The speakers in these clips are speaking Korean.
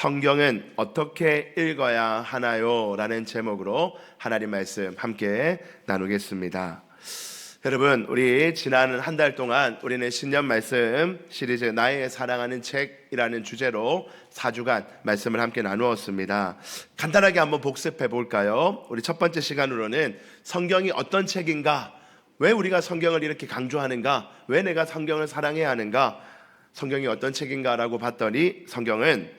성경은 어떻게 읽어야 하나요? 라는 제목으로 하나님 말씀 함께 나누겠습니다. 여러분, 우리 지난 한 달 동안 우리는 신년 말씀 시리즈 나의 사랑하는 책이라는 주제로 4주간 말씀을 함께 나누었습니다. 간단하게 한번 복습해 볼까요? 우리 첫 번째 시간으로는 성경이 어떤 책인가? 왜 우리가 성경을 이렇게 강조하는가? 왜 내가 성경을 사랑해야 하는가? 성경이 어떤 책인가라고 봤더니 성경은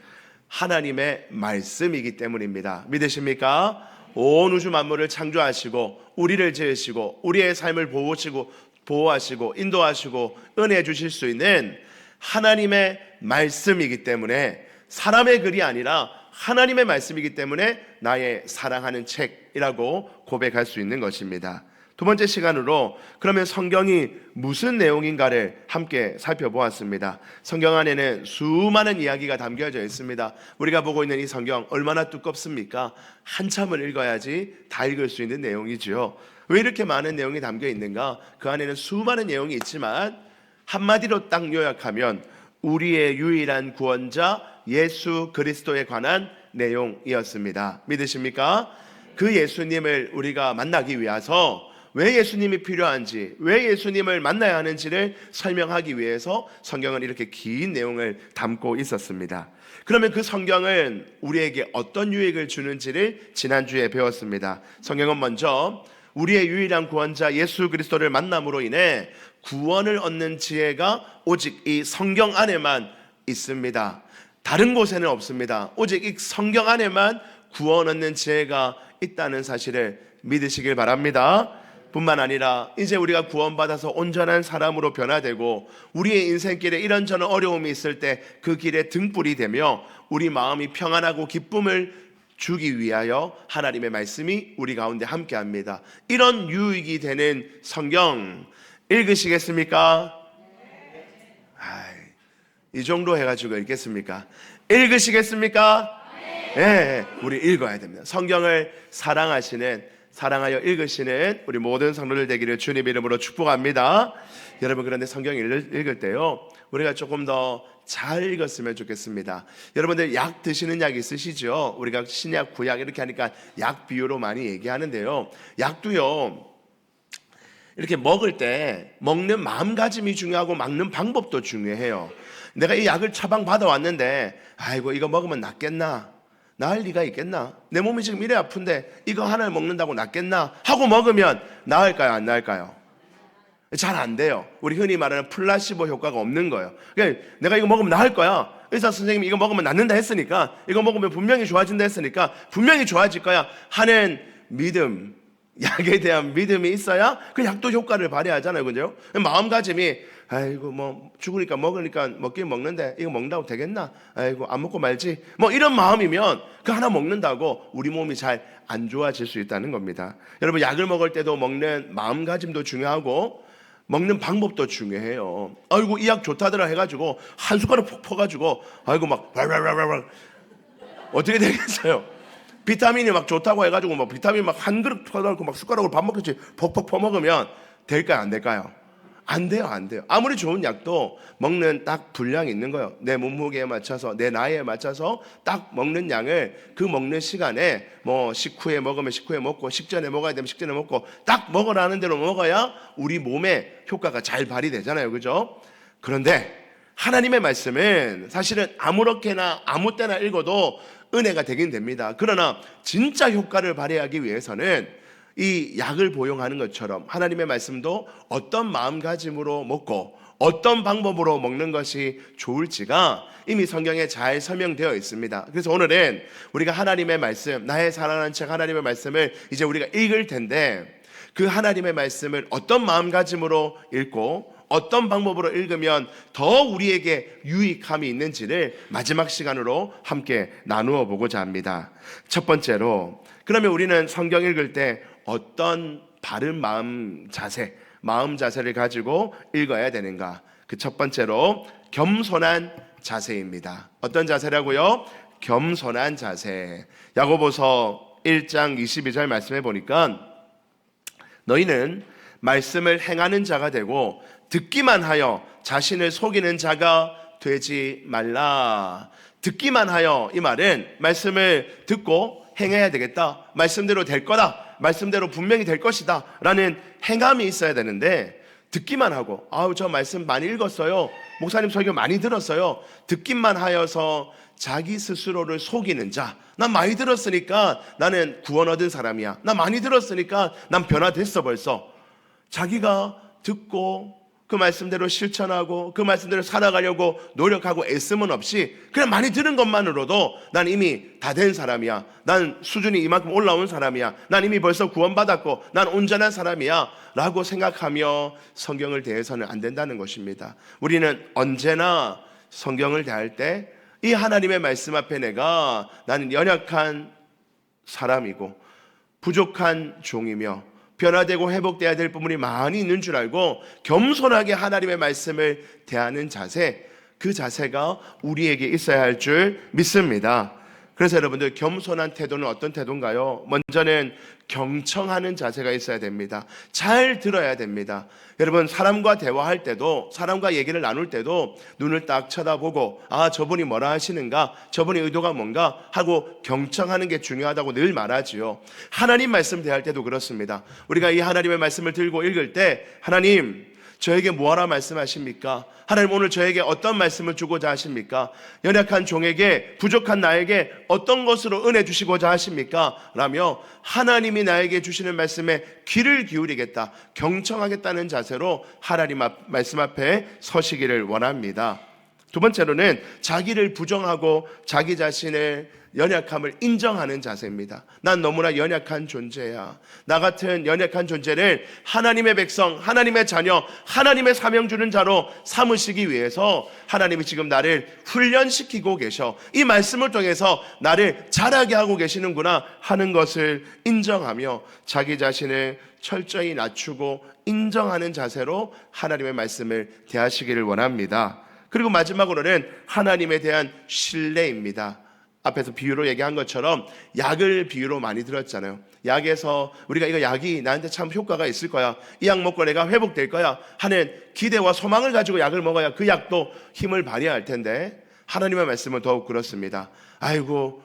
하나님의 말씀이기 때문입니다. 믿으십니까? 온 우주 만물을 창조하시고 우리를 지으시고 우리의 삶을 보호하시고 인도하시고 은혜 주실 수 있는 하나님의 말씀이기 때문에, 사람의 글이 아니라 하나님의 말씀이기 때문에 나의 사랑하는 책이라고 고백할 수 있는 것입니다. 두 번째 시간으로 그러면 성경이 무슨 내용인가를 함께 살펴보았습니다. 성경 안에는 수많은 이야기가 담겨져 있습니다. 우리가 보고 있는 이 성경 얼마나 두껍습니까? 한참을 읽어야지 다 읽을 수 있는 내용이지요. 왜 이렇게 많은 내용이 담겨 있는가? 그 안에는 수많은 내용이 있지만 한마디로 딱 요약하면 우리의 유일한 구원자 예수 그리스도에 관한 내용이었습니다. 믿으십니까? 그 예수님을 우리가 만나기 위해서 왜 예수님이 필요한지, 왜 예수님을 만나야 하는지를 설명하기 위해서 성경은 이렇게 긴 내용을 담고 있었습니다. 그러면 그 성경은 우리에게 어떤 유익을 주는지를 지난주에 배웠습니다. 성경은 먼저 우리의 유일한 구원자 예수 그리스도를 만남으로 인해 구원을 얻는 지혜가 오직 이 성경 안에만 있습니다. 다른 곳에는 없습니다. 오직 이 성경 안에만 구원 얻는 지혜가 있다는 사실을 믿으시길 바랍니다. 뿐만 아니라 이제 우리가 구원받아서 온전한 사람으로 변화되고 우리의 인생길에 이런저런 어려움이 있을 때 그 길에 등불이 되며 우리 마음이 평안하고 기쁨을 주기 위하여 하나님의 말씀이 우리 가운데 함께합니다. 이런 유익이 되는 성경 읽으시겠습니까? 이 정도 해가지고 읽겠습니까? 읽으시겠습니까? 네, 우리 읽어야 됩니다. 성경을 사랑하여 읽으시는 우리 모든 성도들 되기를 주님 이름으로 축복합니다. 여러분, 그런데 성경을 읽을 때요, 우리가 조금 더 잘 읽었으면 좋겠습니다. 여러분들 약 드시는 약 있으시죠? 우리가 신약, 구약 이렇게 하니까 약 비유로 많이 얘기하는데요, 약도요 이렇게 먹을 때 먹는 마음가짐이 중요하고 먹는 방법도 중요해요. 내가 이 약을 처방 받아왔는데 아이고 이거 먹으면 낫겠나? 나을 리가 있겠나? 내 몸이 지금 이래 아픈데 이거 하나를 먹는다고 낫겠나? 하고 먹으면 나을까요? 안 나을까요? 잘 안 돼요. 우리 흔히 말하는 플라시보 효과가 없는 거예요. 그러니까 내가 이거 먹으면 나을 거야, 의사 선생님이 이거 먹으면 낫는다 했으니까, 이거 먹으면 분명히 좋아진다 했으니까 분명히 좋아질 거야 하는 믿음, 약에 대한 믿음이 있어야 그 약도 효과를 발휘하잖아요. 그죠? 마음가짐이 아이고 뭐 죽으니까 먹으니까 먹긴 먹는데 이거 먹는다고 되겠나? 아이고 안 먹고 말지, 뭐 이런 마음이면 그 하나 먹는다고 우리 몸이 잘 안 좋아질 수 있다는 겁니다. 여러분, 약을 먹을 때도 먹는 마음가짐도 중요하고 먹는 방법도 중요해요. 아이고 이 약 좋다더라 해가지고 한 숟가락 푹 퍼가지고 아이고 막 어떻게 되겠어요? 비타민이 막 좋다고 해가지고 막 비타민 막 한 그릇 퍼가지고 막 숟가락으로 밥 먹듯이 퍽퍽 퍼먹으면 될까요? 안 될까요? 안 돼요. 아무리 좋은 약도 먹는 딱 분량이 있는 거예요. 내 몸무게에 맞춰서, 내 나이에 맞춰서 딱 먹는 양을 그 먹는 시간에, 뭐 식후에 먹으면 식후에 먹고, 식전에 먹어야 되면 식전에 먹고, 딱 먹으라는 대로 먹어야 우리 몸에 효과가 잘 발휘되잖아요. 그죠? 그런데 하나님의 말씀은 사실은 아무렇게나 아무 때나 읽어도 은혜가 되긴 됩니다. 그러나 진짜 효과를 발휘하기 위해서는 이 약을 복용하는 것처럼 하나님의 말씀도 어떤 마음가짐으로 먹고 어떤 방법으로 먹는 것이 좋을지가 이미 성경에 잘 설명되어 있습니다. 그래서 오늘은 우리가 하나님의 말씀, 나의 사랑하는 책 하나님의 말씀을 이제 우리가 읽을 텐데, 그 하나님의 말씀을 어떤 마음가짐으로 읽고 어떤 방법으로 읽으면 더 우리에게 유익함이 있는지를 마지막 시간으로 함께 나누어 보고자 합니다. 첫 번째로, 그러면 우리는 성경 읽을 때 어떤 바른 마음 자세를 가지고 읽어야 되는가? 그 첫 번째로 겸손한 자세입니다. 어떤 자세라고요? 겸손한 자세. 야고보서 1장 22절 말씀해 보니까 너희는 말씀을 행하는 자가 되고 듣기만 하여 자신을 속이는 자가 되지 말라. 듣기만 하여, 이 말은 말씀을 듣고 행해야 되겠다, 말씀대로 될 거다, 말씀대로 분명히 될 것이다 라는 행함이 있어야 되는데, 듣기만 하고 아우 저 말씀 많이 읽었어요, 목사님 설교 많이 들었어요, 듣기만 하여서 자기 스스로를 속이는 자, 난 많이 들었으니까 나는 구원 얻은 사람이야, 난 많이 들었으니까 난 변화됐어 벌써. 자기가 듣고 그 말씀대로 실천하고 그 말씀대로 살아가려고 노력하고 애씀은 없이 그냥 많이 들은 것만으로도 난 이미 다 된 사람이야, 난 수준이 이만큼 올라온 사람이야, 난 이미 벌써 구원받았고 난 온전한 사람이야 라고 생각하며 성경을 대해서는 안 된다는 것입니다. 우리는 언제나 성경을 대할 때 이 하나님의 말씀 앞에 나는 연약한 사람이고 부족한 종이며 변화되고 회복돼야 될 부분이 많이 있는 줄 알고 겸손하게 하나님의 말씀을 대하는 자세, 그 자세가 우리에게 있어야 할 줄 믿습니다. 그래서 여러분들, 겸손한 태도는 어떤 태도인가요? 먼저는 경청하는 자세가 있어야 됩니다. 잘 들어야 됩니다. 여러분, 사람과 대화할 때도, 사람과 얘기를 나눌 때도 눈을 딱 쳐다보고 아, 저분이 뭐라 하시는가, 저분이 의도가 뭔가 하고 경청하는 게 중요하다고 늘 말하지요. 하나님 말씀 대할 때도 그렇습니다. 우리가 이 하나님의 말씀을 들고 읽을 때, 하나님 저에게 뭐하라 말씀하십니까? 하나님 오늘 저에게 어떤 말씀을 주고자 하십니까? 연약한 종에게, 부족한 나에게 어떤 것으로 은혜 주시고자 하십니까? 라며 하나님이 나에게 주시는 말씀에 귀를 기울이겠다, 경청하겠다는 자세로 하나님 말씀 앞에 서시기를 원합니다. 두 번째로는 자기를 부정하고 자기 자신의 연약함을 인정하는 자세입니다. 난 너무나 연약한 존재야. 나 같은 연약한 존재를 하나님의 백성, 하나님의 자녀, 하나님의 사명 주는 자로 삼으시기 위해서 하나님이 지금 나를 훈련시키고 계셔. 이 말씀을 통해서 나를 자라게 하고 계시는구나 하는 것을 인정하며 자기 자신을 철저히 낮추고 인정하는 자세로 하나님의 말씀을 대하시기를 원합니다. 그리고 마지막으로는 하나님에 대한 신뢰입니다. 앞에서 비유로 얘기한 것처럼 약을 비유로 많이 들었잖아요. 약에서 우리가 이거 약이 나한테 참 효과가 있을 거야, 이 약 먹고 내가 회복될 거야 하는 기대와 소망을 가지고 약을 먹어야 그 약도 힘을 발휘할 텐데, 하나님의 말씀은 더욱 그렇습니다. 아이고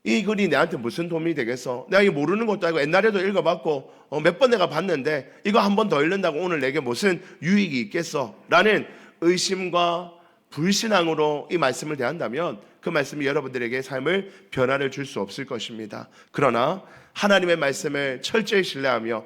이 글이 내한테 무슨 도움이 되겠어, 내가 이거 모르는 것도 아니고 옛날에도 읽어봤고 몇 번 내가 봤는데 이거 한 번 더 읽는다고 오늘 내게 무슨 유익이 있겠어 라는 의심과 불신앙으로 이 말씀을 대한다면 그 말씀이 여러분들에게 삶을 변화를 줄 수 없을 것입니다. 그러나 하나님의 말씀을 철저히 신뢰하며,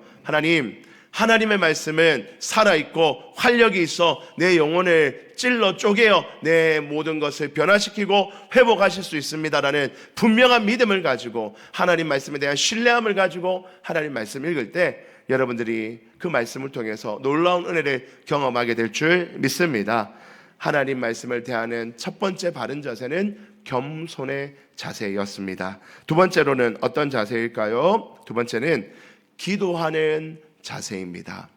하나님의 말씀은 살아있고 활력이 있어 내 영혼을 찔러 쪼개어 내 모든 것을 변화시키고 회복하실 수 있습니다라는 분명한 믿음을 가지고, 하나님 말씀에 대한 신뢰함을 가지고 하나님 말씀 읽을 때 여러분들이 그 말씀을 통해서 놀라운 은혜를 경험하게 될 줄 믿습니다. 하나님 말씀을 대하는 첫 번째 바른 자세는 겸손의 자세였습니다. 두 번째로는 어떤 자세일까요? 두 번째는 기도하는 자세입니다.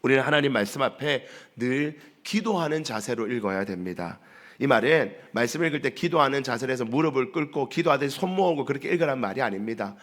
우리는 하나님 말씀 앞에 늘 기도하는 자세로 읽어야 됩니다. 이 말은 말씀 읽을 때 기도하는 자세를 해서 무릎을 꿇고 기도하듯이 손 모으고 그렇게 읽으란 말이 아닙니다.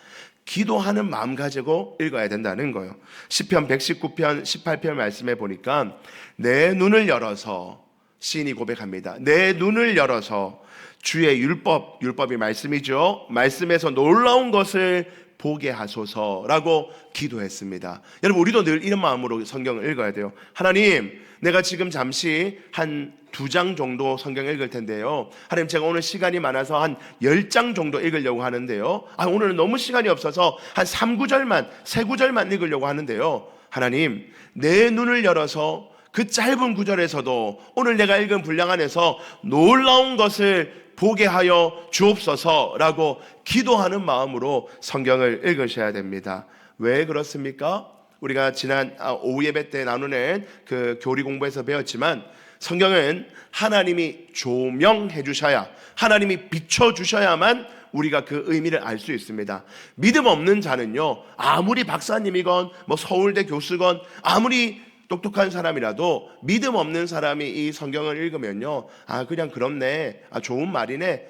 기도하는 마음 가지고 읽어야 된다는 거예요. 시편 119편 18편 말씀에 보니까 내 눈을 열어서, 시인이 고백합니다. 내 눈을 열어서 주의 율법이 말씀이죠, 말씀에서 놀라운 것을 보게 하소서라고 기도했습니다. 여러분, 우리도 늘 이런 마음으로 성경을 읽어야 돼요. 하나님, 내가 지금 잠시 한 2장 정도 성경 읽을 텐데요, 하나님 제가 오늘 시간이 많아서 한 10장 정도 읽으려고 하는데요, 오늘은 너무 시간이 없어서 한 3구절만 읽으려고 하는데요, 하나님 내 눈을 열어서 그 짧은 구절에서도 오늘 내가 읽은 분량 안에서 놀라운 것을 보게 하여 주옵소서라고 기도하는 마음으로 성경을 읽으셔야 됩니다. 왜 그렇습니까? 우리가 지난 오후 예배 때 나누는 그 교리 공부에서 배웠지만, 성경은 하나님이 조명해 주셔야, 하나님이 비춰 주셔야만 우리가 그 의미를 알 수 있습니다. 믿음 없는 자는요, 아무리 박사님이건 서울대 교수건 아무리 똑똑한 사람이라도 믿음 없는 사람이 이 성경을 읽으면요, 그냥 그렇네, 좋은 말이네,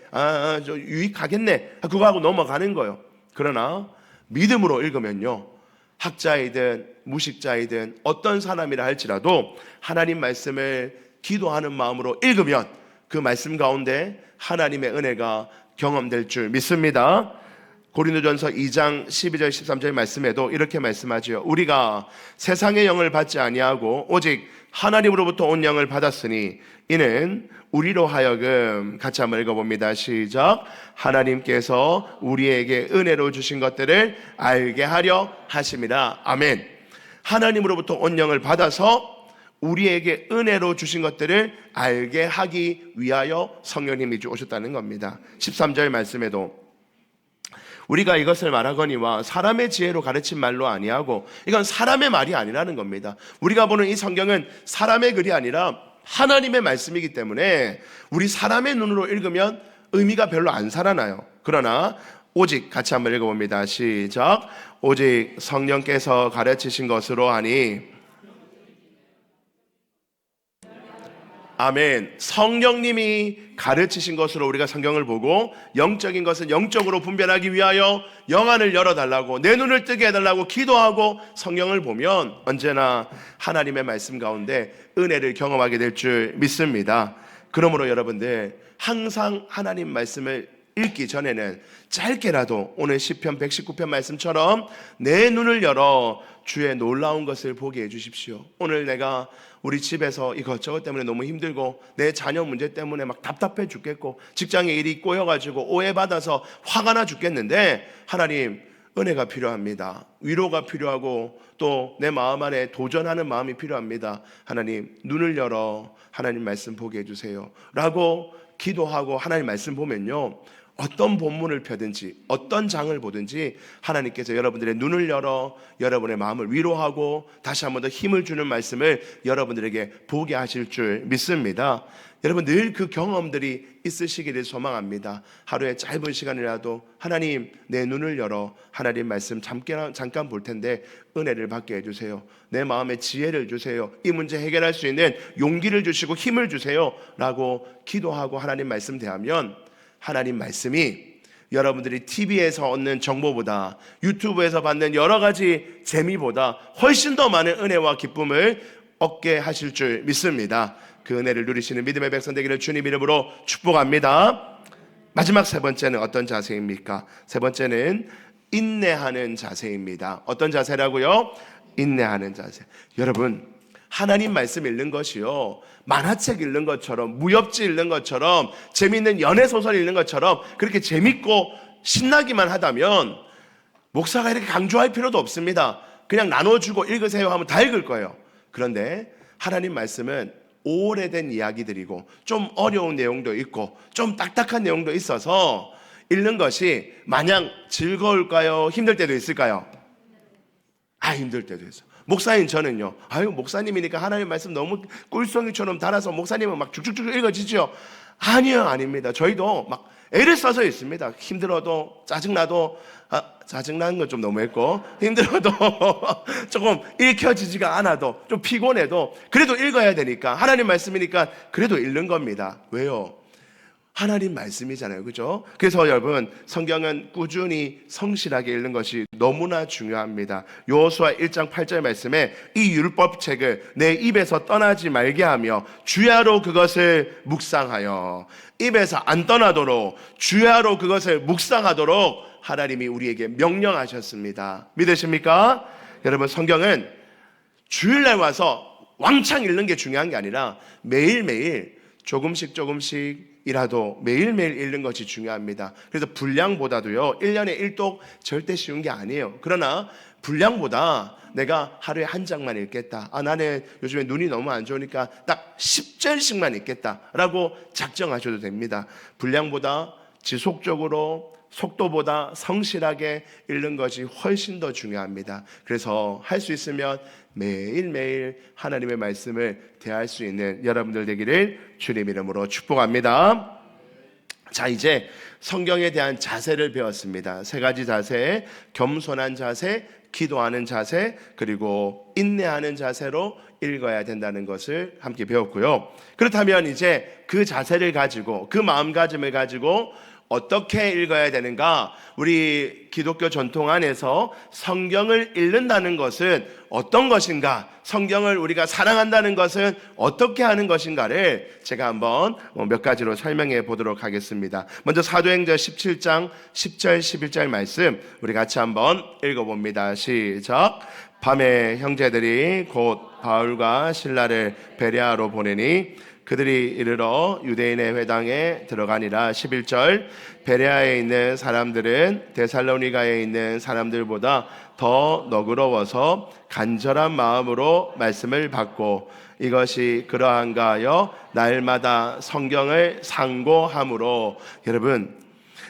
저 유익하겠네, 그거 하고 넘어가는 거예요. 그러나 믿음으로 읽으면요, 학자이든 무식자이든 어떤 사람이라 할지라도 하나님 말씀을 기도하는 마음으로 읽으면 그 말씀 가운데 하나님의 은혜가 경험될 줄 믿습니다. 고린도전서 2장 12절 13절 말씀에도 이렇게 말씀하지요. 우리가 세상의 영을 받지 아니하고 오직 하나님으로부터 온 영을 받았으니 이는 우리로 하여금, 같이 한번 읽어봅니다. 시작. 하나님께서 우리에게 은혜로 주신 것들을 알게 하려 하심이라. 아멘. 하나님으로부터 온 영을 받아서 우리에게 은혜로 주신 것들을 알게 하기 위하여 성령님이 오셨다는 겁니다. 13절 말씀에도 우리가 이것을 말하거니와 사람의 지혜로 가르친 말로 아니하고, 이건 사람의 말이 아니라는 겁니다. 우리가 보는 이 성경은 사람의 글이 아니라 하나님의 말씀이기 때문에 우리 사람의 눈으로 읽으면 의미가 별로 안 살아나요. 그러나 오직, 같이 한번 읽어봅니다. 시작. 오직 성령께서 가르치신 것으로 하니, 아멘. 성령님이 가르치신 것으로 우리가 성경을 보고 영적인 것은 영적으로 분별하기 위하여 영안을 열어달라고, 내 눈을 뜨게 해달라고 기도하고 성경을 보면 언제나 하나님의 말씀 가운데 은혜를 경험하게 될 줄 믿습니다. 그러므로 여러분들 항상 하나님 말씀을 읽기 전에는 짧게라도 오늘 시편 119편 말씀처럼 내 눈을 열어 주의 놀라운 것을 보게 해주십시오. 오늘 내가 우리 집에서 이것저것 때문에 너무 힘들고 내 자녀 문제 때문에 막 답답해 죽겠고 직장에 일이 꼬여가지고 오해받아서 화가 나 죽겠는데, 하나님 은혜가 필요합니다. 위로가 필요하고 또 내 마음 안에 도전하는 마음이 필요합니다. 하나님 눈을 열어 하나님 말씀 보게 해주세요 라고 기도하고 하나님 말씀 보면요, 어떤 본문을 펴든지 어떤 장을 보든지 하나님께서 여러분들의 눈을 열어 여러분의 마음을 위로하고 다시 한번 더 힘을 주는 말씀을 여러분들에게 보게 하실 줄 믿습니다. 여러분 늘 그 경험들이 있으시기를 소망합니다. 하루에 짧은 시간이라도 하나님 내 눈을 열어 하나님 말씀 잠깐 볼 텐데 은혜를 받게 해주세요. 내 마음에 지혜를 주세요. 이 문제 해결할 수 있는 용기를 주시고 힘을 주세요 라고 기도하고 하나님 말씀 대하면, 하나님 말씀이 여러분들이 TV에서 얻는 정보보다 유튜브에서 받는 여러 가지 재미보다 훨씬 더 많은 은혜와 기쁨을 얻게 하실 줄 믿습니다. 그 은혜를 누리시는 믿음의 백성 되기를 주님 이름으로 축복합니다. 마지막 세 번째는 어떤 자세입니까? 세 번째는 인내하는 자세입니다. 어떤 자세라고요? 인내하는 자세. 여러분 하나님 말씀 읽는 것이요, 만화책 읽는 것처럼, 무협지 읽는 것처럼, 재미있는 연애소설 읽는 것처럼 그렇게 재밌고 신나기만 하다면 목사가 이렇게 강조할 필요도 없습니다. 그냥 나눠주고 읽으세요 하면 다 읽을 거예요. 그런데 하나님 말씀은 오래된 이야기들이고 좀 어려운 내용도 있고 좀 딱딱한 내용도 있어서 읽는 것이 마냥 즐거울까요? 힘들 때도 있을까요? 힘들 때도 있어요. 목사님 저는요, 목사님이니까 하나님 말씀 너무 꿀송이처럼 달아서 목사님은 막 쭉쭉쭉 읽어지죠? 아니요, 아닙니다. 저희도 막 애를 써서 있습니다. 힘들어도 짜증나도, 짜증나는 건 좀 너무했고, 힘들어도 조금 읽혀지지가 않아도 좀 피곤해도 그래도 읽어야 되니까, 하나님 말씀이니까 그래도 읽는 겁니다. 왜요? 하나님 말씀이잖아요. 그죠? 그래서 여러분 성경은 꾸준히 성실하게 읽는 것이 너무나 중요합니다. 여호수아 1장 8절 말씀에 이 율법책을 내 입에서 떠나지 말게 하며 주야로 그것을 묵상하여, 입에서 안 떠나도록 주야로 그것을 묵상하도록 하나님이 우리에게 명령하셨습니다. 믿으십니까? 여러분 성경은 주일날 와서 왕창 읽는 게 중요한 게 아니라 매일매일 조금씩 이라도 매일매일 읽는 것이 중요합니다. 그래서 분량보다도요, 1년에 1독 절대 쉬운 게 아니에요. 그러나 분량보다 내가 하루에 한 장만 읽겠다, 나는 요즘에 눈이 너무 안 좋으니까 딱 10절씩만 읽겠다 라고 작정하셔도 됩니다. 분량보다 지속적으로 속도보다 성실하게 읽는 것이 훨씬 더 중요합니다. 그래서 할 수 있으면 매일매일 하나님의 말씀을 대할 수 있는 여러분들 되기를 주님 이름으로 축복합니다. 자, 이제 성경에 대한 자세를 배웠습니다. 세 가지 자세, 겸손한 자세, 기도하는 자세, 그리고 인내하는 자세로 읽어야 된다는 것을 함께 배웠고요. 그렇다면 이제 그 자세를 가지고, 그 마음가짐을 가지고 어떻게 읽어야 되는가? 우리 기독교 전통 안에서 성경을 읽는다는 것은 어떤 것인가? 성경을 우리가 사랑한다는 것은 어떻게 하는 것인가를 제가 한번 몇 가지로 설명해 보도록 하겠습니다. 먼저 사도행전 17장 10절 11절 말씀 우리 같이 한번 읽어봅니다. 시작. 밤에 형제들이 곧 바울과 실라를 베레아로 보내니 그들이 이르러 유대인의 회당에 들어가니라. 11절. 베레아에 있는 사람들은 데살로니가에 있는 사람들보다 더 너그러워서 간절한 마음으로 말씀을 받고 이것이 그러한가 하여 날마다 성경을 상고함으로. 여러분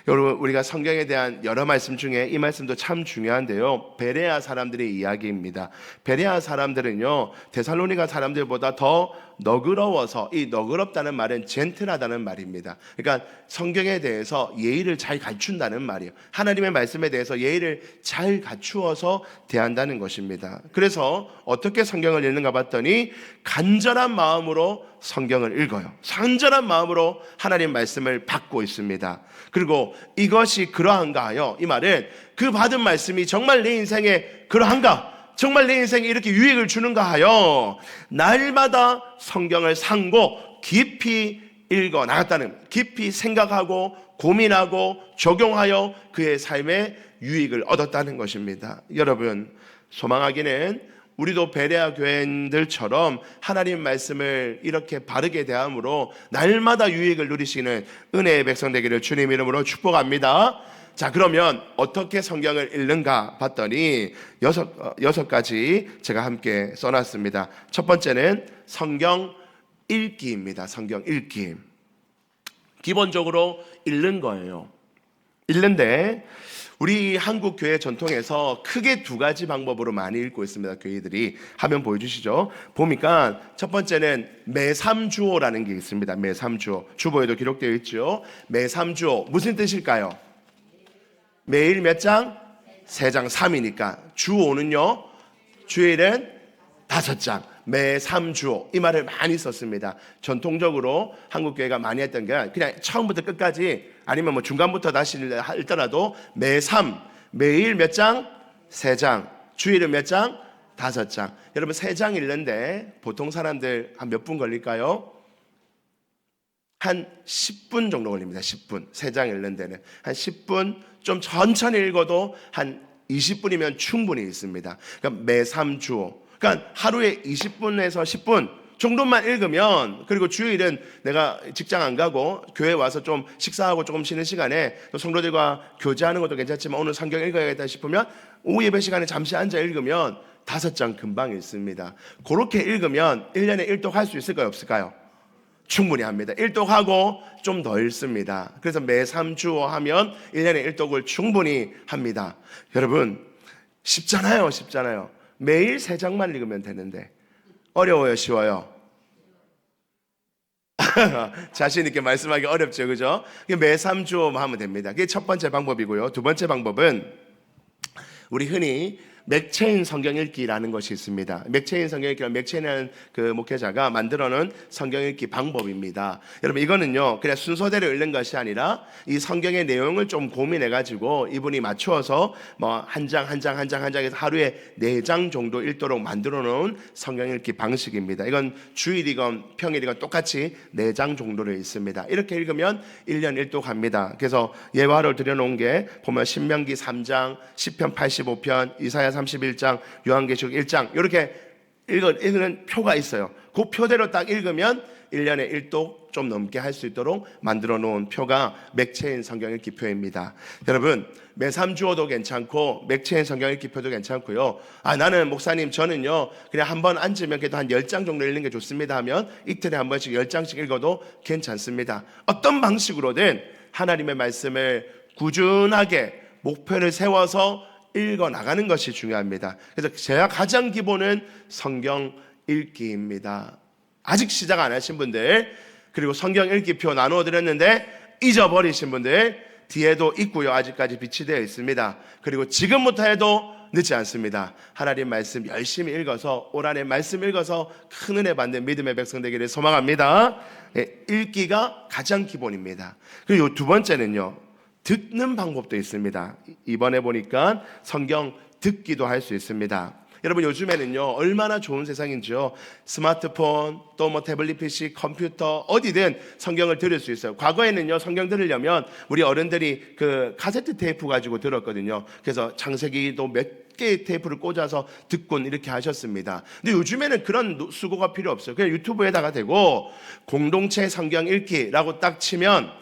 우리가 성경에 대한 여러 말씀 중에 이 말씀도 참 중요한데요, 베레아 사람들의 이야기입니다. 베레아 사람들은요 데살로니가 사람들보다 더 너그러워서, 이 너그럽다는 말은 젠틀하다는 말입니다. 그러니까 성경에 대해서 예의를 잘 갖춘다는 말이에요. 하나님의 말씀에 대해서 예의를 잘 갖추어서 대한다는 것입니다. 그래서 어떻게 성경을 읽는가 봤더니 간절한 마음으로 성경을 읽어요. 간절한 마음으로 하나님 말씀을 받고 있습니다. 그리고 이것이 그러한가 하여, 이 말은 그 받은 말씀이 정말 내 인생에 그러한가, 정말 내 인생에 이렇게 유익을 주는가 하여 날마다 성경을 상고 깊이 읽어 나갔다는, 깊이 생각하고 고민하고 적용하여 그의 삶에 유익을 얻었다는 것입니다. 여러분, 소망하기는 우리도 베레아 교인들처럼 하나님 말씀을 이렇게 바르게 대함으로 날마다 유익을 누리시는 은혜의 백성 되기를 주님 이름으로 축복합니다. 자, 그러면 어떻게 성경을 읽는가 봤더니 여섯 가지 제가 함께 써놨습니다. 첫 번째는 성경 읽기입니다. 성경 읽기. 기본적으로 읽는 거예요. 읽는데 우리 한국 교회 전통에서 크게 두 가지 방법으로 많이 읽고 있습니다. 교회들이. 화면 보여주시죠. 보니까 첫 번째는 매삼주오라는 게 있습니다. 매삼주오. 주보에도 기록되어 있죠. 매삼주오 무슨 뜻일까요? 매일 몇 장? 3장, 3이니까 주오는요 주일은 5장, 매삼주오. 이 말을 많이 썼습니다. 전통적으로 한국교회가 많이 했던 게 그냥 처음부터 끝까지, 아니면 뭐 중간부터 다시 읽더라도 매일 몇 장? 3장, 주일은 몇 장? 5장. 여러분 3장 읽는데 보통 사람들 한 몇 분 걸릴까요? 한 10분 정도 걸립니다. 10분. 3장 읽는 데는 한 10분, 좀 천천히 읽어도 한 20분이면 충분히 있습니다. 그러니까 매삼주오. 그러니까 하루에 20분에서 10분 정도만 읽으면, 그리고 주일은 내가 직장 안 가고 교회 와서 좀 식사하고 조금 쉬는 시간에 또 성도들과 교제하는 것도 괜찮지만 오늘 성경 읽어야겠다 싶으면 오후 예배 시간에 잠시 앉아 읽으면 5장 금방 읽습니다. 그렇게 읽으면 1년에 1독 할 수 있을까요? 없을까요? 충분히 합니다. 1독하고 좀 더 읽습니다. 그래서 매삼주오 하면 1년에 1독을 충분히 합니다. 여러분 쉽잖아요. 쉽잖아요. 매일 3장만 읽으면 되는데 어려워요? 쉬워요? 자신 있게 말씀하기 어렵죠, 그죠? 매삼주오 하면 됩니다. 그게 첫 번째 방법이고요. 두 번째 방법은 우리 흔히 맥체인 성경 읽기라는 것이 있습니다. 맥체인 성경 읽기는 맥체인이라는 그 목회자가 만들어놓은 성경 읽기 방법입니다. 여러분 이거는요 그냥 순서대로 읽는 것이 아니라 이 성경의 내용을 좀 고민해가지고 이분이 맞추어서 뭐 한 장에서 하루에 4장 정도 읽도록 만들어놓은 성경 읽기 방식입니다. 이건 주일이건 평일이건 똑같이 4장 정도를 읽습니다. 이렇게 읽으면 1년 1독합니다. 그래서 예화를 드려놓은 게 보면 신명기 3장, 시편 85편, 이사야 31장, 요한계시록 1장 이렇게 읽는 표가 있어요. 그 표대로 딱 읽으면 1년에 1독 좀 넘게 할 수 있도록 만들어 놓은 표가 맥체인 성경 읽기 표입니다. 여러분 매삼주오도 괜찮고 맥체인 성경 읽기 표도 괜찮고요. 나는 목사님 저는요 그냥 한번 앉으면 그래도 한 10장 정도 읽는 게 좋습니다 하면 이틀에 한 번씩 10장씩 읽어도 괜찮습니다. 어떤 방식으로든 하나님의 말씀을 꾸준하게 목표를 세워서 읽어 나가는 것이 중요합니다. 그래서 제가 가장 기본은 성경 읽기입니다. 아직 시작 안 하신 분들, 그리고 성경 읽기표 나누어 드렸는데 잊어버리신 분들 뒤에도 있고요. 아직까지 비치되어 있습니다. 그리고 지금부터 해도 늦지 않습니다. 하나님 말씀 열심히 읽어서 올 한해 말씀 읽어서 큰 은혜 받는 믿음의 백성 되기를 소망합니다. 읽기가 가장 기본입니다. 그리고 두 번째는요, 듣는 방법도 있습니다. 이번에 보니까 성경 듣기도 할 수 있습니다. 여러분 요즘에는요 얼마나 좋은 세상인지요. 스마트폰 또 뭐 태블릿 PC 컴퓨터 어디든 성경을 들을 수 있어요. 과거에는요 성경 들으려면 우리 어른들이 그 카세트 테이프 가지고 들었거든요. 그래서 창세기도 몇 개의 테이프를 꽂아서 듣곤 이렇게 하셨습니다. 근데 요즘에는 그런 수고가 필요 없어요. 그냥 유튜브에다가 대고 공동체 성경 읽기라고 딱 치면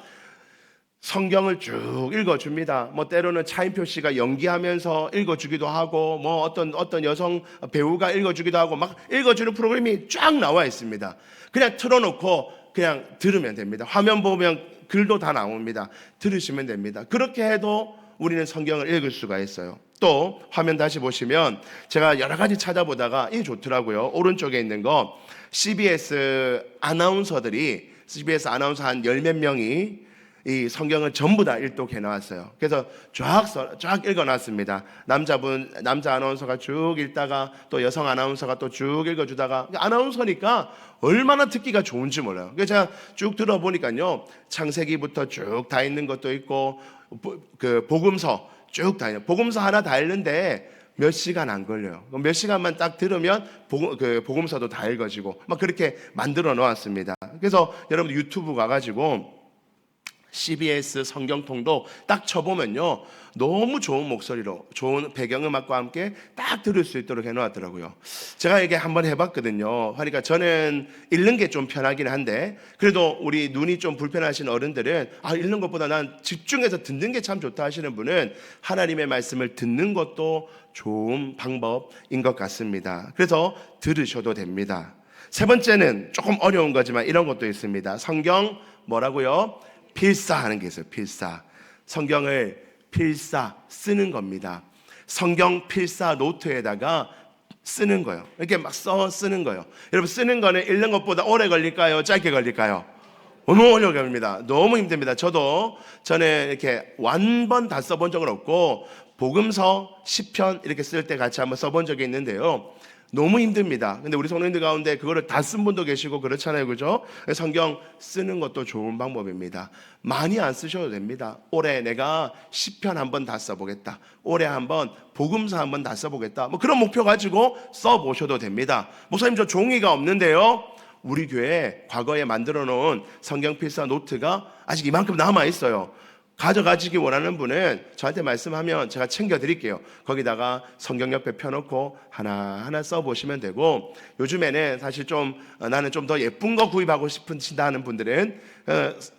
성경을 쭉 읽어줍니다. 뭐 때로는 차인표 씨가 연기하면서 읽어주기도 하고, 뭐 어떤 여성 배우가 읽어주기도 하고, 막 읽어주는 프로그램이 쫙 나와 있습니다. 그냥 틀어놓고 그냥 들으면 됩니다. 화면 보면 글도 다 나옵니다. 들으시면 됩니다. 그렇게 해도 우리는 성경을 읽을 수가 있어요. 또 화면 다시 보시면 제가 여러 가지 찾아보다가 이게 좋더라고요. 오른쪽에 있는 거 CBS 아나운서들이 CBS 아나운서 한 열 몇 명이 이 성경을 전부 다 일독해 나왔어요. 그래서 쫙 읽어놨습니다. 남자 아나운서가 쭉 읽다가 또 여성 아나운서가 또 쭉 읽어주다가 아나운서니까 얼마나 듣기가 좋은지 몰라요. 그래서 제가 쭉 들어보니까요 창세기부터 쭉 다 있는 것도 있고 그 복음서 쭉 다 있는 복음서 하나 다 읽는데 몇 시간 안 걸려요. 몇 시간만 딱 들으면 복음서도 다 읽어지고 막 그렇게 만들어 놓았습니다. 그래서 여러분 유튜브 가가지고 CBS 성경통도 딱 쳐보면요 너무 좋은 목소리로 좋은 배경음악과 함께 딱 들을 수 있도록 해놓았더라고요. 제가 이게 한번 해봤거든요. 그러니까 저는 읽는 게 좀 편하긴 한데 그래도 우리 눈이 좀 불편하신 어른들은 읽는 것보다 난 집중해서 듣는 게 참 좋다 하시는 분은 하나님의 말씀을 듣는 것도 좋은 방법인 것 같습니다. 그래서 들으셔도 됩니다. 세 번째는 조금 어려운 거지만 이런 것도 있습니다. 성경 뭐라고요? 필사하는 게 있어요. 필사. 성경을 필사 쓰는 겁니다. 성경 필사 노트에다가 쓰는 거예요. 이렇게 막 쓰는 거예요. 여러분 쓰는 거는 읽는 것보다 오래 걸릴까요? 짧게 걸릴까요? 너무 어려워 걸립니다. 너무 힘듭니다. 저는 이렇게 완번 다 써본 적은 없고 복음서 10편 이렇게 쓸 때 같이 한번 써본 적이 있는데요. 너무 힘듭니다. 근데 우리 성도님들 가운데 그거를 다 쓴 분도 계시고 그렇잖아요. 그죠? 성경 쓰는 것도 좋은 방법입니다. 많이 안 쓰셔도 됩니다. 올해 내가 10편 한번 다 써보겠다. 올해 한번 복음서 한번 다 써보겠다. 뭐 그런 목표 가지고 써보셔도 됩니다. 목사님 저 종이가 없는데요. 우리 교회에 과거에 만들어 놓은 성경 필사 노트가 아직 이만큼 남아 있어요. 가져가시기 원하는 분은 저한테 말씀하면 제가 챙겨드릴게요. 거기다가 성경 옆에 펴놓고 하나하나 써보시면 되고 요즘에는 사실 나는 좀 더 예쁜 거 구입하고 싶으시다는 분들은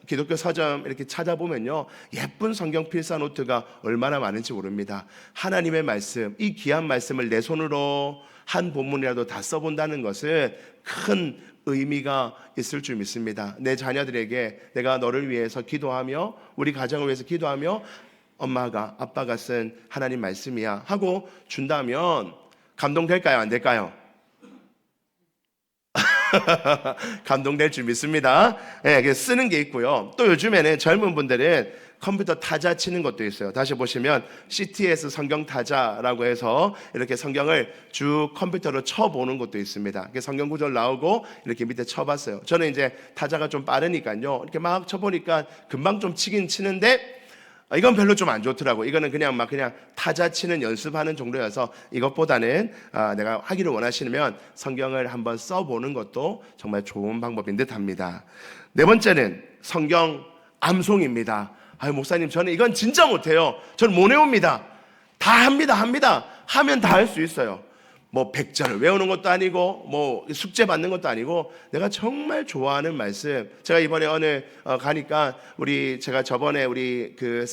기독교 서점 이렇게 찾아보면요 예쁜 성경 필사 노트가 얼마나 많은지 모릅니다. 하나님의 말씀, 이 귀한 말씀을 내 손으로 한 본문이라도 다 써본다는 것은 큰 의미가 있을 줄 믿습니다. 내 자녀들에게 내가 너를 위해서 기도하며 우리 가정을 위해서 기도하며 엄마가 아빠가 쓴 하나님 말씀이야 하고 준다면 감동될까요? 안 될까요? 감동될 줄 믿습니다. 네, 쓰는 게 있고요. 또 요즘에는 젊은 분들은 컴퓨터 타자 치는 것도 있어요. 다시 보시면 CTS 성경 타자라고 해서 이렇게 성경을 쭉 컴퓨터로 쳐보는 것도 있습니다. 성경 구절 나오고 이렇게 밑에 쳐봤어요. 저는 이제 타자가 좀 빠르니까요. 이렇게 막 쳐보니까 금방 좀 치긴 치는데 이건 별로 좀 안 좋더라고. 이거는 그냥 타자 치는 연습하는 정도여서 이것보다는 내가 하기를 원하시면 성경을 한번 써보는 것도 정말 좋은 방법인 듯합니다. 네 번째는 성경 암송입니다. 목사님 저는 이건 진짜 못해요. 저는 못 외웁니다. 다 합니다. 하면 다 할 수 있어요. 뭐 100절을 외우는 것도 아니고 뭐 숙제 받는 것도 아니고 내가 정말 좋아하는 말씀. 제가 이번에 가니까 제가 저번에 우리 그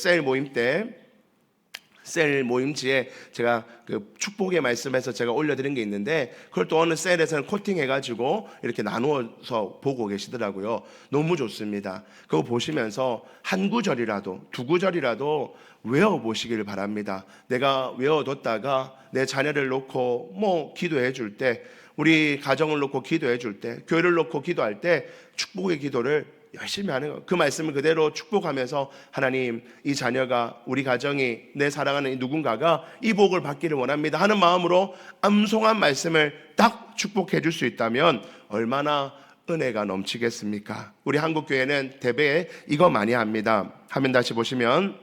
셀 모임지에 제가 그 축복의 말씀에서 제가 올려드린 게 있는데 그걸 또 어느 셀에서는 코팅해가지고 이렇게 나누어서 보고 계시더라고요. 너무 좋습니다. 그거 보시면서 한 구절이라도 두 구절이라도 외워보시길 바랍니다. 내가 외워뒀다가 내 자녀를 놓고 뭐 기도해 줄 때, 우리 가정을 놓고 기도해 줄 때, 교회를 놓고 기도할 때 축복의 기도를 열심히 하는 거. 그 말씀을 그대로 축복하면서 하나님 이 자녀가 우리 가정이 내 사랑하는 이 누군가가 이 복을 받기를 원합니다 하는 마음으로 암송한 말씀을 딱 축복해 줄 수 있다면 얼마나 은혜가 넘치겠습니까? 우리 한국교회는 대배에 이거 많이 합니다. 화면 다시 보시면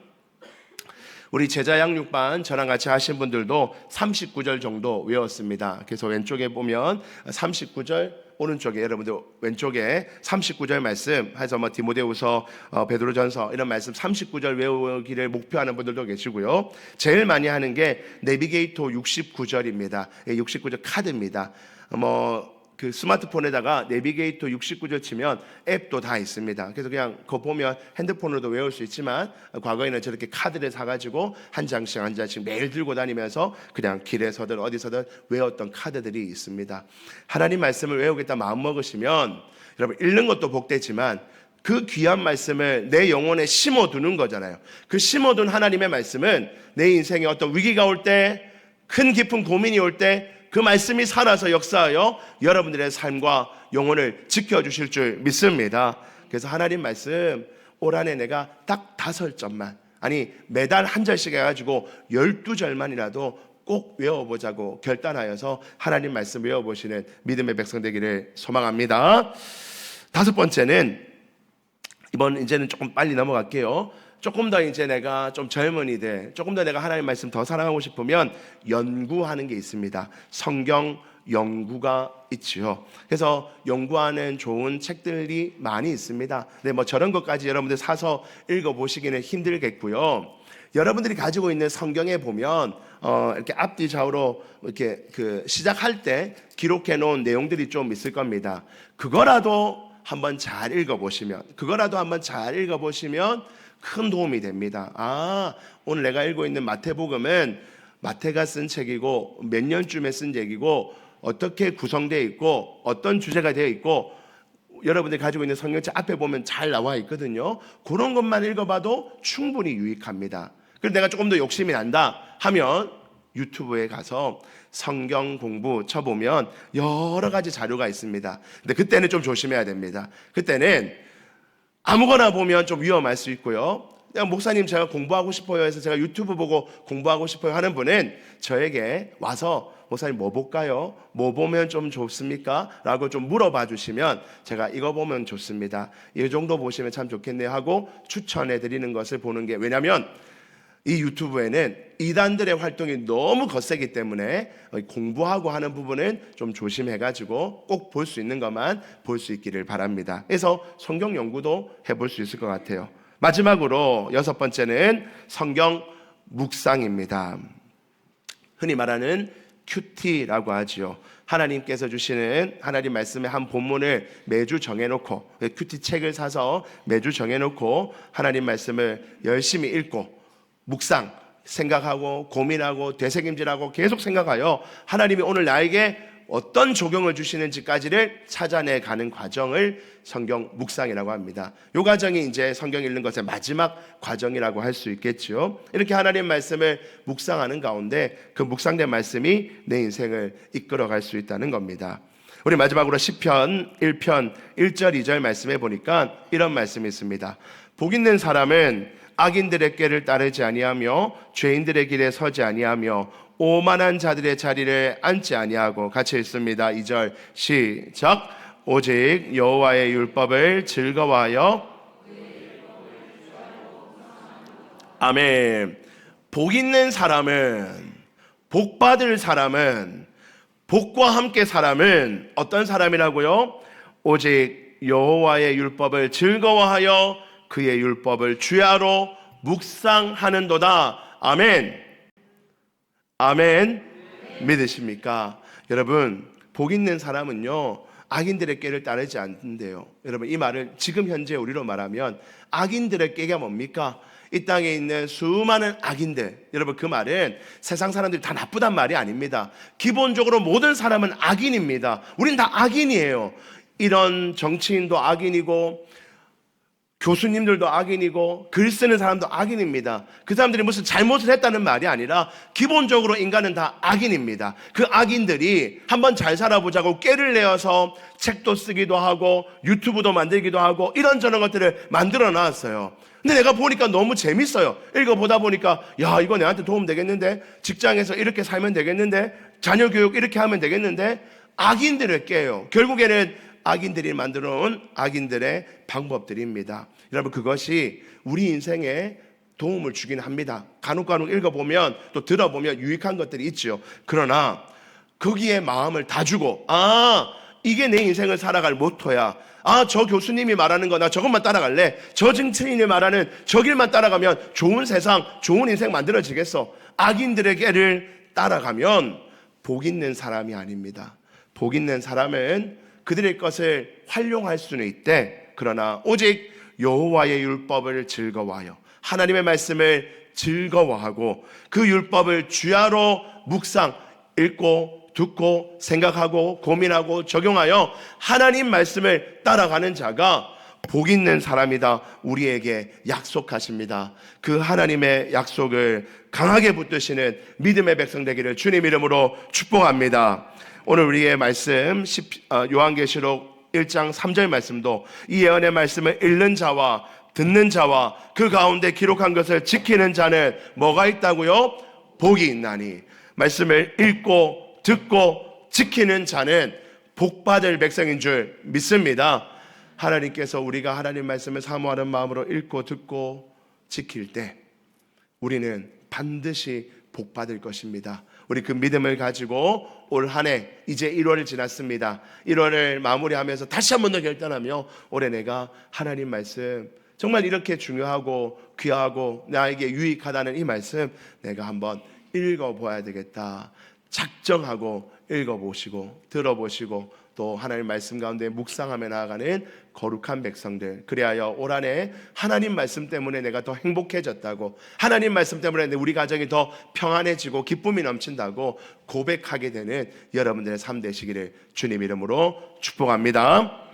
우리 제자 양육반 저랑 같이 하신 분들도 39절 정도 외웠습니다. 그래서 왼쪽에 보면 39절, 오른쪽에 여러분들 왼쪽에 39절 말씀 해서 뭐 디모데후서, 베드로전서 이런 말씀 39절 외우기를 목표하는 분들도 계시고요. 제일 많이 하는 게 내비게이터 69절입니다. 69절 카드입니다. 그 스마트폰에다가 내비게이터 69절 치면 앱도 다 있습니다. 그래서 그냥 그거 보면 핸드폰으로도 외울 수 있지만, 과거에는 저렇게 카드를 사가지고 한 장씩 매일 들고 다니면서 그냥 길에서든 어디서든 외웠던 카드들이 있습니다. 하나님 말씀을 외우겠다 마음 먹으시면 여러분 읽는 것도 복되지만 그 귀한 말씀을 내 영혼에 심어두는 거잖아요. 그 심어둔 하나님의 말씀은 내 인생에 어떤 위기가 올 때, 큰 깊은 고민이 올 때 그 말씀이 살아서 역사하여 여러분들의 삶과 영혼을 지켜주실 줄 믿습니다. 그래서 하나님 말씀 올 한해 내가 딱 5절만, 아니 매달 한 절씩 해가지고 12절만이라도 꼭 외워보자고 결단하여서 하나님 말씀 외워보시는 믿음의 백성 되기를 소망합니다. 5번째는, 이제는 조금 빨리 넘어갈게요. 조금 더 이제 내가 좀 젊은이들, 조금 더 내가 하나님 말씀 더 사랑하고 싶으면 연구하는 게 있습니다. 성경 연구가 있지요. 그래서 연구하는 좋은 책들이 많이 있습니다. 네, 저런 것까지 여러분들 사서 읽어보시기는 힘들겠고요. 여러분들이 가지고 있는 성경에 보면 이렇게 앞뒤 좌우로 이렇게 시작할 때 기록해 놓은 내용들이 좀 있을 겁니다. 그거라도 한번 잘 읽어보시면 큰 도움이 됩니다. 오늘 내가 읽고 있는 마태복음은 마태가 쓴 책이고 몇 년쯤에 쓴 책이고 어떻게 구성되어 있고 어떤 주제가 되어 있고 여러분들이 가지고 있는 성경책 앞에 보면 잘 나와 있거든요. 그런 것만 읽어봐도 충분히 유익합니다. 그래서 내가 조금 더 욕심이 난다 하면 유튜브에 가서 성경 공부 쳐보면 여러 가지 자료가 있습니다. 근데 그때는 좀 조심해야 됩니다. 그때는 아무거나 보면 좀 위험할 수 있고요. 그냥 목사님 제가 공부하고 싶어요 해서 제가 유튜브 보고 공부하고 싶어요 하는 분은 저에게 와서 목사님 뭐 볼까요? 뭐 보면 좀 좋습니까? 라고 좀 물어봐 주시면 제가 이거 보면 좋습니다, 이 정도 보시면 참 좋겠네요 하고 추천해 드리는 것을 보는 게, 왜냐하면 이 유튜브에는 이단들의 활동이 너무 거세기 때문에 공부하고 하는 부분은 좀 조심해가지고 꼭 볼 수 있는 것만 볼 수 있기를 바랍니다. 그래서 성경 연구도 해볼 수 있을 것 같아요. 마지막으로 6번째는 성경 묵상입니다. 흔히 말하는 큐티라고 하지요. 하나님께서 주시는 하나님 말씀의 한 본문을 매주 정해놓고, 큐티 책을 사서 매주 정해놓고 하나님 말씀을 열심히 읽고 묵상, 생각하고 고민하고 되새김질하고 계속 생각하여 하나님이 오늘 나에게 어떤 조경을 주시는지까지를 찾아내 가는 과정을 성경 묵상이라고 합니다. 이 과정이 이제 성경 읽는 것의 마지막 과정이라고 할 수 있겠죠. 이렇게 하나님 말씀을 묵상하는 가운데 그 묵상된 말씀이 내 인생을 이끌어갈 수 있다는 겁니다. 우리 마지막으로 시편 1편 1절 2절 말씀해 보니까 이런 말씀이 있습니다. 복 있는 사람은 악인들의 꾀를 따르지 아니하며 죄인들의 길에 서지 아니하며 오만한 자들의 자리를 앉지 아니하고, 같이 읽습니다. 2절 시작. 오직 여호와의 율법을 즐거워하여. 아멘. 복 있는 사람은, 복 받을 사람은, 복과 함께 사람은 어떤 사람이라고요? 오직 여호와의 율법을 즐거워하여 그의 율법을 주야로 묵상하는도다. 아멘. 아멘. 믿으십니까? 여러분, 복 있는 사람은요 악인들의 꾀를 따르지 않는데요. 여러분, 이 말을 지금 현재 우리로 말하면 악인들의 꾀가 뭡니까? 이 땅에 있는 수많은 악인들, 여러분 그 말은 세상 사람들이 다 나쁘단 말이 아닙니다. 기본적으로 모든 사람은 악인입니다. 우린 다 악인이에요. 이런 정치인도 악인이고 교수님들도 악인이고 글 쓰는 사람도 악인입니다. 그 사람들이 무슨 잘못을 했다는 말이 아니라 기본적으로 인간은 다 악인입니다. 그 악인들이 한번 잘 살아보자고 꾀를 내어서 책도 쓰기도 하고 유튜브도 만들기도 하고 이런저런 것들을 만들어 놨어요. 근데 내가 보니까 너무 재밌어요. 읽어보다 보니까 야, 이거 내한테 도움 되겠는데, 직장에서 이렇게 살면 되겠는데, 자녀 교육 이렇게 하면 되겠는데, 악인들을 깨요. 결국에는 악인들이 만들어 놓은 악인들의 방법들입니다. 여러분, 그것이 우리 인생에 도움을 주긴 합니다. 간혹 읽어보면 또 들어보면 유익한 것들이 있죠. 그러나 거기에 마음을 다 주고 이게 내 인생을 살아갈 모토야. 저 교수님이 말하는 거 나 저것만 따라갈래. 저 정치인이 말하는 저 길만 따라가면 좋은 세상, 좋은 인생 만들어지겠어. 악인들의 길을 따라가면 복 있는 사람이 아닙니다. 복 있는 사람은 그들의 것을 활용할 수는 있대. 그러나 오직 여호와의 율법을 즐거워하여 하나님의 말씀을 즐거워하고 그 율법을 주야로 묵상, 읽고 듣고 생각하고 고민하고 적용하여 하나님 말씀을 따라가는 자가 복 있는 사람이다 우리에게 약속하십니다. 그 하나님의 약속을 강하게 붙드시는 믿음의 백성 되기를 주님 이름으로 축복합니다. 오늘 우리의 말씀 요한계시록 1장 3절 말씀도 이 예언의 말씀을 읽는 자와 듣는 자와 그 가운데 기록한 것을 지키는 자는 뭐가 있다고요? 복이 있나니. 말씀을 읽고 듣고 지키는 자는 복받을 백성인 줄 믿습니다. 하나님께서 우리가 하나님 말씀을 사모하는 마음으로 읽고 듣고 지킬 때 우리는 반드시 복받을 것입니다. 우리 그 믿음을 가지고 올 한 해 이제 1월을 지났습니다. 1월을 마무리하면서 다시 한 번 더 결단하며 올해 내가 하나님 말씀 정말 이렇게 중요하고 귀하고 나에게 유익하다는 이 말씀 내가 한번 읽어봐야 되겠다 작정하고 읽어보시고 들어보시고 또 하나님 말씀 가운데 묵상하며 나아가는 거룩한 백성들, 그리하여 올 한 해 하나님 말씀 때문에 내가 더 행복해졌다고, 하나님 말씀 때문에 우리 가정이 더 평안해지고 기쁨이 넘친다고 고백하게 되는 여러분들의 삶 되시기를 주님 이름으로 축복합니다.